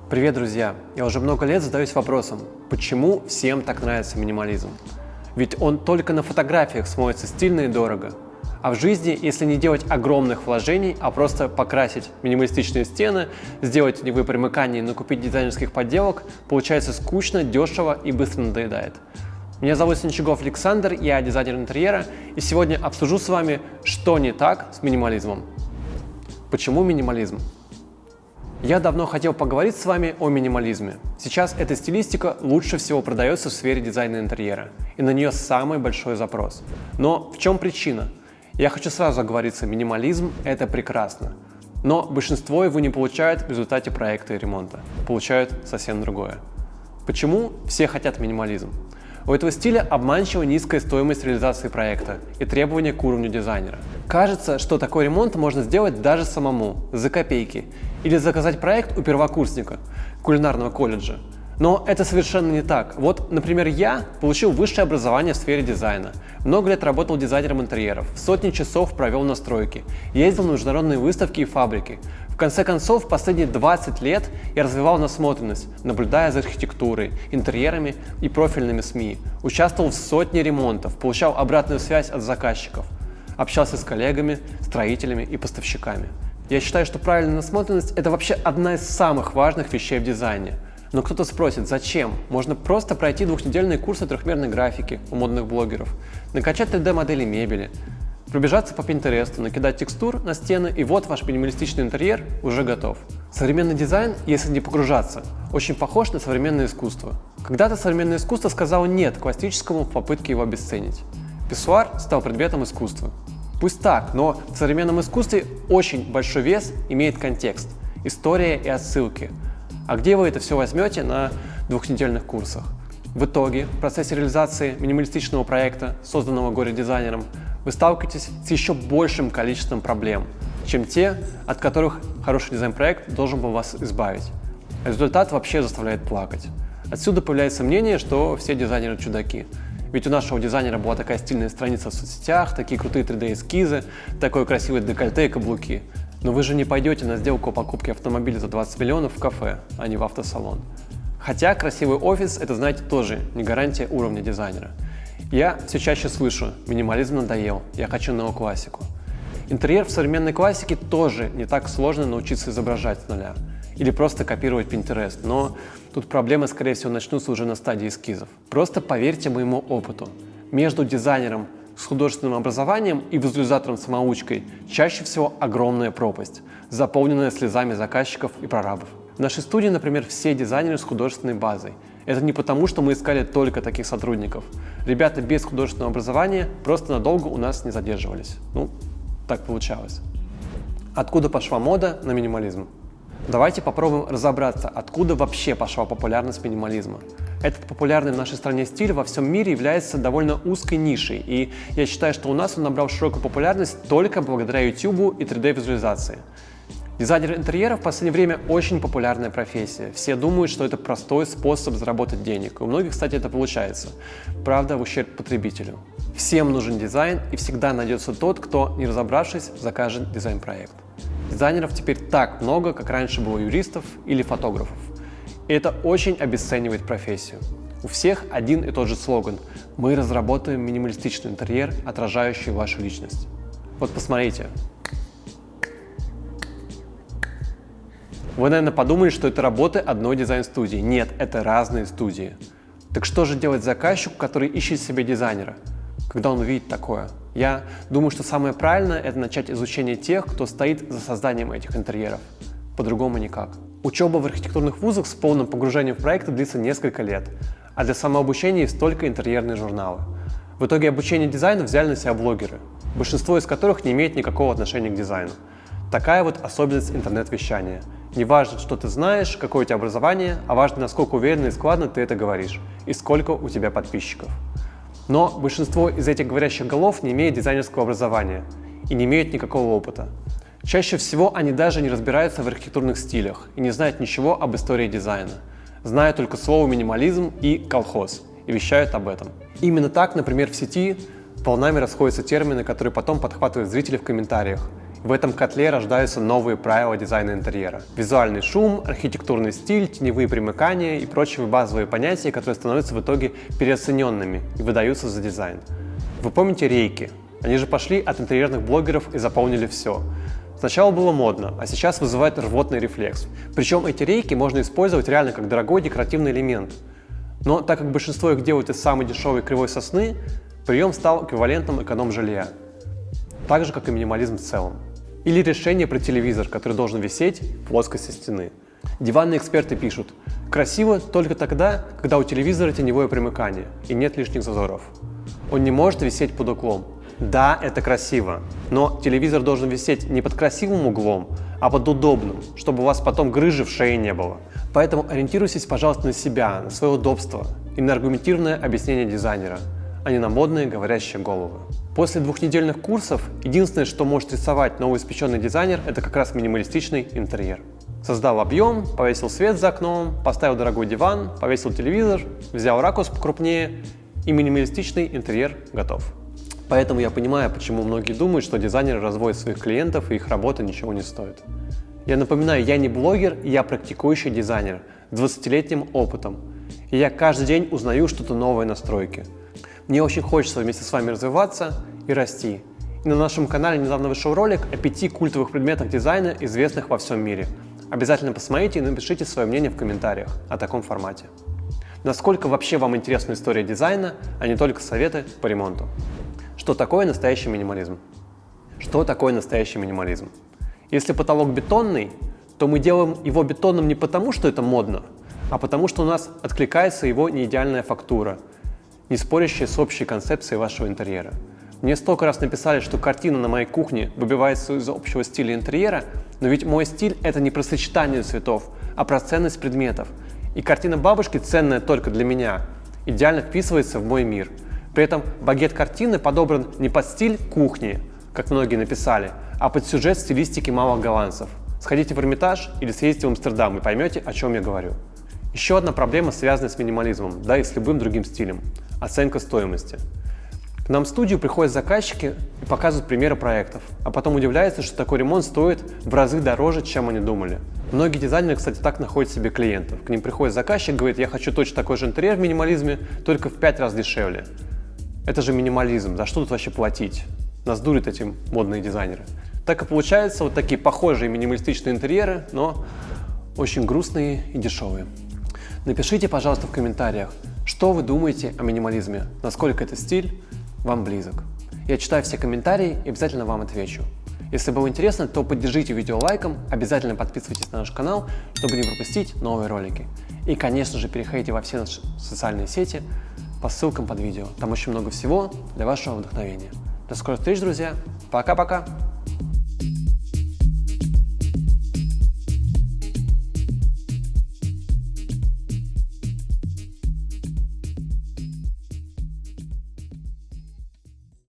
Привет, друзья! Я уже много лет задаюсь вопросом, почему всем так нравится минимализм? Ведь он только на фотографиях смотрится стильно и дорого. А в жизни, если не делать огромных вложений, а просто покрасить минималистичные стены, сделать теневые примыкания и накупить дизайнерских подделок, получается скучно, дешево и быстро надоедает. Меня зовут Сенчугов Александр, я дизайнер интерьера, и сегодня обсужу с вами, что не так с минимализмом. Почему минимализм? Я давно хотел поговорить с вами о минимализме. Сейчас эта стилистика лучше всего продается в сфере дизайна интерьера, и на нее самый большой запрос. Но в чем причина? Я хочу сразу оговориться, минимализм – это прекрасно. Но большинство его не получают в результате проекта и ремонта. Получают совсем другое. Почему все хотят минимализм? У этого стиля обманчиво низкая стоимость реализации проекта и требования к уровню дизайнера. Кажется, что такой ремонт можно сделать даже самому, за копейки, или заказать проект у первокурсника кулинарного колледжа. Но это совершенно не так. Вот, например, я получил высшее образование в сфере дизайна. Много лет работал дизайнером интерьеров, сотни часов провел на стройке, ездил на международные выставки и фабрики. В конце концов, последние 20 лет я развивал насмотренность, наблюдая за архитектурой, интерьерами и профильными СМИ. Участвовал в сотне ремонтов, получал обратную связь от заказчиков, общался с коллегами, строителями и поставщиками. Я считаю, что правильная насмотренность – это вообще одна из самых важных вещей в дизайне. Но кто-то спросит, зачем? Можно просто пройти двухнедельные курсы трехмерной графики у модных блогеров, накачать 3D-модели мебели, пробежаться по Pinterest, накидать текстур на стены, и вот ваш минималистичный интерьер уже готов. Современный дизайн, если не погружаться, очень похож на современное искусство. Когда-то современное искусство сказало «нет» классическому в попытке его обесценить. Писсуар стал предметом искусства. Пусть так, но в современном искусстве очень большой вес имеет контекст, история и отсылки. А где вы это все возьмете на двухнедельных курсах? В итоге, в процессе реализации минималистичного проекта, созданного горе-дизайнером, вы сталкиваетесь с еще большим количеством проблем, чем те, от которых хороший дизайн-проект должен был вас избавить. Результат вообще заставляет плакать. Отсюда появляется мнение, что все дизайнеры чудаки. Ведь у нашего дизайнера была такая стильная страница в соцсетях, такие крутые 3D-эскизы, такое красивое декольте и каблуки. Но вы же не пойдете на сделку о покупке автомобиля за 20 миллионов в кафе, а не в автосалон. Хотя красивый офис – это, знаете, тоже не гарантия уровня дизайнера. Я все чаще слышу: минимализм надоел, я хочу неоклассику. Интерьер в современной классике тоже не так сложно научиться изображать с нуля. Или просто копировать Pinterest, но тут проблемы, скорее всего, начнутся уже на стадии эскизов. Просто поверьте моему опыту. Между дизайнером с художественным образованием и визуализатором-самоучкой чаще всего огромная пропасть, заполненная слезами заказчиков и прорабов. В нашей студии, например, все дизайнеры с художественной базой. Это не потому, что мы искали только таких сотрудников. Ребята без художественного образования просто надолго у нас не задерживались. Так получалось. Откуда пошла мода на минимализм? Давайте попробуем разобраться, откуда вообще пошла популярность минимализма. Этот популярный в нашей стране стиль во всем мире является довольно узкой нишей, и я считаю, что у нас он набрал широкую популярность только благодаря YouTube и 3D-визуализации. Дизайнер интерьера в последнее время очень популярная профессия. Все думают, что это простой способ заработать денег. У многих, кстати, это получается. Правда, в ущерб потребителю. Всем нужен дизайн, и всегда найдется тот, кто, не разобравшись, закажет дизайн-проект. Дизайнеров теперь так много, как раньше было юристов или фотографов. И это очень обесценивает профессию. У всех один и тот же слоган: «Мы разработаем минималистичный интерьер, отражающий вашу личность». Вот посмотрите. Вы, наверное, подумали, что это работы одной дизайн-студии. Нет, это разные студии. Так что же делать заказчику, который ищет себе дизайнера, когда он увидит такое? Я думаю, что самое правильное – это начать изучение тех, кто стоит за созданием этих интерьеров. По-другому никак. Учеба в архитектурных вузах с полным погружением в проекты длится несколько лет, а для самообучения есть только интерьерные журналы. В итоге обучение дизайну взяли на себя блогеры, большинство из которых не имеет никакого отношения к дизайну. Такая вот особенность интернет-вещания. Не важно, что ты знаешь, какое у тебя образование, а важно, насколько уверенно и складно ты это говоришь, и сколько у тебя подписчиков. Но большинство из этих говорящих голов не имеет дизайнерского образования и не имеют никакого опыта. Чаще всего они даже не разбираются в архитектурных стилях и не знают ничего об истории дизайна. Знают только слово минимализм и колхоз и вещают об этом. Именно так, например, в сети волнами расходятся термины, которые потом подхватывают зрители в комментариях В этом котле рождаются новые правила дизайна интерьера. Визуальный шум, архитектурный стиль, теневые примыкания и прочие базовые понятия, которые становятся в итоге переоцененными и выдаются за дизайн. Вы помните рейки? Они же пошли от интерьерных блогеров и заполнили все. Сначала было модно, а сейчас вызывает рвотный рефлекс. Причем эти рейки можно использовать реально как дорогой декоративный элемент. Но так как большинство их делают из самой дешевой кривой сосны, прием стал эквивалентом эконом-жилья. Так же, как и минимализм в целом. Или решение про телевизор, который должен висеть в плоскости стены. Диванные эксперты пишут: красиво только тогда, когда у телевизора теневое примыкание и нет лишних зазоров. Он не может висеть под углом. Да, это красиво, но телевизор должен висеть не под красивым углом, а под удобным, чтобы у вас потом грыжи в шее не было. Поэтому ориентируйтесь, пожалуйста, на себя, на свое удобство и на аргументированное объяснение дизайнера, а не на модные говорящие головы. После двухнедельных курсов единственное, что может рисовать новоиспеченный дизайнер, это как раз минималистичный интерьер. Создал объем, повесил свет за окном, поставил дорогой диван, повесил телевизор, взял ракурс покрупнее, и минималистичный интерьер готов. Поэтому я понимаю, почему многие думают, что дизайнеры разводят своих клиентов и их работа ничего не стоит. Я напоминаю, я не блогер, я практикующий дизайнер с 20-летним опытом. И я каждый день узнаю что-то новое на стройке. Мне очень хочется вместе с вами развиваться и расти. И на нашем канале недавно вышел ролик о 5 культовых предметах дизайна, известных во всем мире. Обязательно посмотрите и напишите свое мнение в комментариях о таком формате. Насколько вообще вам интересна история дизайна, а не только советы по ремонту? Что такое настоящий минимализм? Что такое настоящий минимализм? Если потолок бетонный, то мы делаем его бетонным не потому, что это модно, а потому, что у нас откликается его неидеальная фактура, не спорящая с общей концепцией вашего интерьера. Мне столько раз написали, что картина на моей кухне выбивается из общего стиля интерьера, но ведь мой стиль – это не про сочетание цветов, а про ценность предметов. И картина бабушки, ценная только для меня, идеально вписывается в мой мир. При этом багет картины подобран не под стиль кухни, как многие написали, а под сюжет стилистики малых голландцев. Сходите в Эрмитаж или съездите в Амстердам и поймете, о чем я говорю. Еще одна проблема, связанная с минимализмом, да и с любым другим стилем – оценка стоимости. К нам в студию приходят заказчики и показывают примеры проектов, а потом удивляются, что такой ремонт стоит в разы дороже, чем они думали. Многие дизайнеры, кстати, так находят себе клиентов. К ним приходит заказчик, говорит: я хочу точно такой же интерьер в минимализме, только в 5 раз дешевле. Это же минимализм, за что тут вообще платить? Нас дурят эти модные дизайнеры. Так и получается вот такие похожие минималистичные интерьеры, но очень грустные и дешевые. Напишите, пожалуйста, в комментариях, что вы думаете о минимализме, насколько этот стиль вам близок. Я читаю все комментарии и обязательно вам отвечу. Если было интересно, то поддержите видео лайком, обязательно подписывайтесь на наш канал, чтобы не пропустить новые ролики. И, конечно же, переходите во все наши социальные сети по ссылкам под видео. Там очень много всего для вашего вдохновения. До скорых встреч, друзья. Пока-пока.